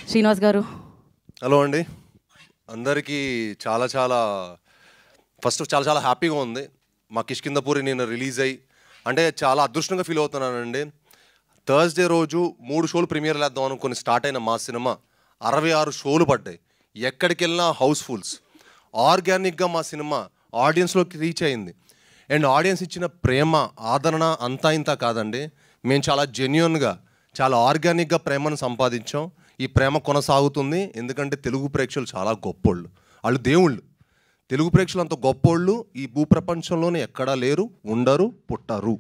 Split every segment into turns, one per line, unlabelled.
శ్రీనివాస్ గారు.
హలో అండి, అందరికీ చాలా చాలా ఫస్ట్ చాలా చాలా హ్యాపీగా ఉంది. మా కిష్కిందపూరి నేను రిలీజ్ అయ్యి అంటే చాలా అదృష్టంగా ఫీల్ అవుతున్నానండి. థర్స్డే రోజు 3 షోలు ప్రీమియర్లు వేద్దాం అనుకుని స్టార్ట్ అయిన మా సినిమా 66 షోలు పడ్డాయి. ఎక్కడికి వెళ్ళినా హౌస్ఫుల్స్. ఆర్గానిక్గా మా సినిమా ఆడియన్స్లోకి రీచ్ అయింది. అండ్ ఆడియన్స్ ఇచ్చిన ప్రేమ ఆదరణ అంతా ఇంత కాదండి. మేము చాలా జెన్యూన్గా చాలా ఆర్గానిక్గా ప్రేమను సంపాదించాం. ఈ ప్రేమ కొనసాగుతుంది. ఎందుకంటే తెలుగు ప్రేక్షకులు చాలా గొప్పోళ్ళు, వాళ్ళు దేవుళ్ళు. తెలుగు ప్రేక్షకులు అంత గొప్పోళ్ళు ఈ భూప్రపంచంలోనే ఎక్కడా లేరు, ఉండరు, పుట్టరు.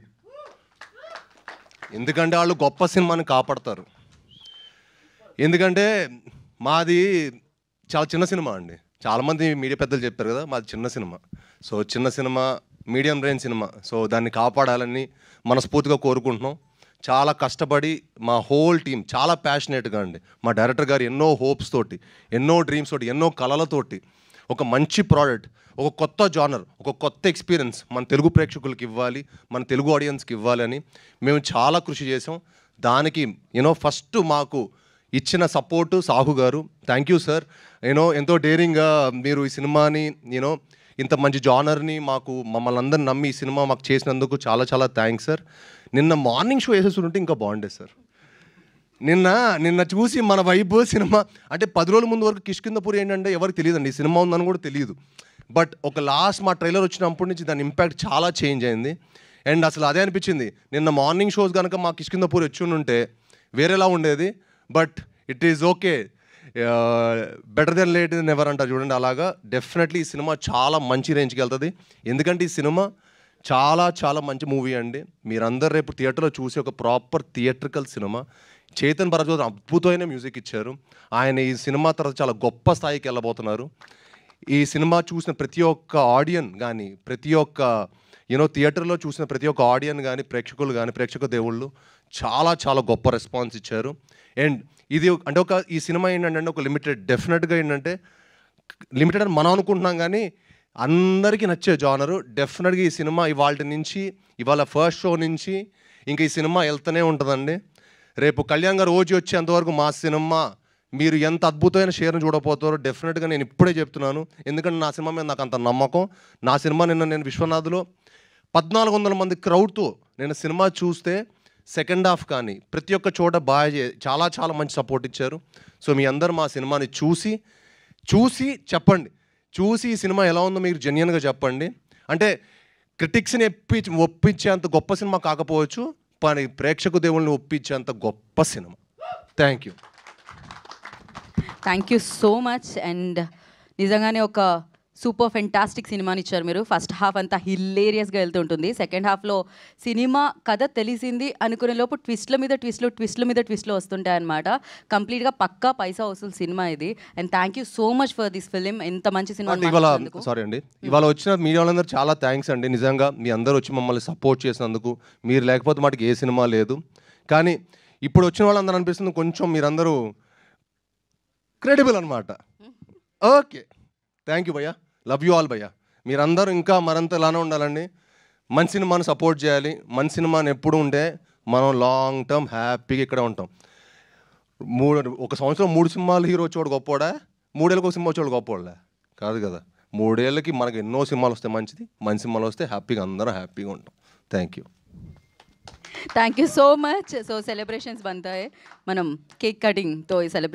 ఎందుకంటే వాళ్ళు గొప్ప సినిమాని కాపాడతారు. ఎందుకంటే మాది చాలా చిన్న సినిమా అండి. చాలామంది మీడియా పెద్దలు చెప్పారు కదా, మాది చిన్న సినిమా. సో చిన్న cinema, medium range cinema. So దాన్ని కాపాడాలని మనస్ఫూర్తిగా కోరుకుంటున్నాం. చాలా కష్టపడి మా హోల్ టీం చాలా ప్యాషనేట్గా అండి. మా డైరెక్టర్ గారు ఎన్నో హోప్స్ తోటి, ఎన్నో డ్రీమ్స్ తోటి, ఎన్నో కళలతోటి ఒక మంచి ప్రోడక్ట్, ఒక కొత్త జానర్, ఒక కొత్త ఎక్స్పీరియన్స్ మన తెలుగు ప్రేక్షకులకి ఇవ్వాలి, మన తెలుగు ఆడియన్స్కి ఇవ్వాలని మేము చాలా కృషి చేసాం. దానికి ఫస్ట్ మాకు ఇచ్చిన సపోర్టు సాహు గారు. Thank you sir. ఎంతో డేరింగ్గా మీరు ఈ సినిమాని ఇంత మంచి జానర్ని మమ్మల్ని అందరిని నమ్మి ఈ సినిమా మాకు చేసినందుకు చాలా చాలా థ్యాంక్స్ సార్. నిన్న మార్నింగ్ షో వేసేస్తుంటే ఇంకా బాగుండేది సార్. నిన్న చూసి మన వైబ్ సినిమా అంటే 10 రోజుల ముందు వరకు కిష్కిందపూరి ఏంటంటే ఎవరికి తెలియదండి, ఈ సినిమా ఉందని కూడా తెలియదు. బట్ ఒక లాస్ట్ మా ట్రైలర్ వచ్చినప్పటి నుంచి దాని ఇంపాక్ట్ చాలా చేంజ్ అయింది. అండ్ అసలు అదే అనిపించింది, నిన్న మార్నింగ్ షోస్ కనుక మా కిష్కిందపూరి వచ్చి ఉంటే వేరేలా ఉండేది. But it is okay, better than late than ever అంటారు చూడండి. అలాగా డెఫినెట్లీ ఈ సినిమా చాలా మంచి రేంజ్కి వెళ్తుంది. ఎందుకంటే ఈ సినిమా చాలా చాలా మంచి మూవీ అండి. మీరందరూ రేపు థియేటర్లో చూసి ఒక proper theatrical cinema. Chetan Bharadwaj అద్భుతమైన మ్యూజిక్ ఇచ్చారు. ఆయన ఈ సినిమా తర్వాత చాలా గొప్ప స్థాయికి వెళ్ళబోతున్నారు. ఈ సినిమా చూసిన ప్రతి ఒక్క ఆడియన్ కానీ, ప్రతి ఒక్క థియేటర్లో చూసిన ప్రతి ఒక్క ఆడియన్ కానీ, ప్రేక్షకులు కానీ, ప్రేక్షక దేవుళ్ళు చాలా చాలా గొప్ప రెస్పాన్స్ ఇచ్చారు. అండ్ ఇది అంటే ఈ సినిమా ఏంటంటే ఒక లిమిటెడ్, డెఫినెట్గా ఏంటంటే లిమిటెడ్ అని మనం అనుకుంటున్నాం కానీ అందరికీ నచ్చే జానరు. డెఫినెట్గా ఈ సినిమా ఇవాళ ఫస్ట్ షో నుంచి ఇంకా ఈ సినిమా వెళ్తూనే ఉంటుందండి. రేపు కళ్యాణ్ గారు ఓజీ వచ్చేంతవరకు మా సినిమా మీరు ఎంత అద్భుతమైన షేర్ని చూడబోతారో డెఫినెట్గా నేను ఇప్పుడే చెప్తున్నాను. ఎందుకంటే నా సినిమా మీద నాకు అంత నమ్మకం. నా సినిమా నేను విశ్వనాథ్లో 1400 మంది క్రౌడ్తో నేను సినిమా చూస్తే సెకండ్ హాఫ్ కానీ ప్రతి ఒక్క చోట చాలా చాలా మంచి సపోర్ట్ ఇచ్చారు. సో మీ అందరూ మా సినిమాని చూసి చెప్పండి. చూసి ఈ సినిమా ఎలా ఉందో మీరు జెన్యున్గా చెప్పండి. అంటే క్రిటిక్స్ని ఒప్పించేంత గొప్ప సినిమా కాకపోవచ్చు, కానీ ప్రేక్షక దేవుళ్ళని ఒప్పించేంత గొప్ప cinema. Thank
you so much. And నిజంగానే ఒక సూపర్ ఫెంటాస్టిక్ సినిమాని ఇచ్చారు మీరు. ఫస్ట్ హాఫ్ అంతా హిల్లేరియస్గా వెళ్తుంటుంది. సెకండ్ హాఫ్లో సినిమా కథ తెలిసింది అనుకునే లోపు ట్విస్ట్ల మీద ట్విస్ట్లు వస్తుంటాయి అనమాట. కంప్లీట్గా పక్కా పైసా వసూలు సినిమా ఇది. And thank you so much for this film. ఎంత మంచి సినిమా.
సారీ అండి, ఇవాళ వచ్చిన మీడియా వాళ్ళందరూ చాలా థ్యాంక్స్ అండి. నిజంగా మీ అందరూ వచ్చి మమ్మల్ని సపోర్ట్ చేసినందుకు. మీరు లేకపోతే మాకు ఏ సినిమా లేదు. కానీ ఇప్పుడు వచ్చిన వాళ్ళందరూ అనిపిస్తుంది కొంచెం మీరందరూ క్రెడిబుల్ అనమాట. ఓకే, థ్యాంక్ యూ భయ్యా. లవ్ యూ ఆల్ భయ్యా. మీరందరూ ఇంకా మరింత ఇలానే ఉండాలండి. మంచి సినిమాని సపోర్ట్ చేయాలి. మంచి సినిమాని ఎప్పుడు ఉంటే మనం లాంగ్ టర్మ్ హ్యాపీగా ఇక్కడ ఉంటాం. ఒక సంవత్సరం 3 సినిమాలు హీరో వచ్చేవాడు గొప్పోడా, 3 ఏళ్ళకి ఒక సినిమా వచ్చేవాడు గొప్పోడా కాదు కదా. 3 ఏళ్ళకి మనకి ఎన్నో సినిమాలు వస్తే మంచిది. మంచి సినిమాలు వస్తే హ్యాపీగా అందరం హ్యాపీగా ఉంటాం. Thank you
so much. So celebrations బంతాయి, మనం కేక్ కటింగ్తో ఈ సెలబ్రేషన్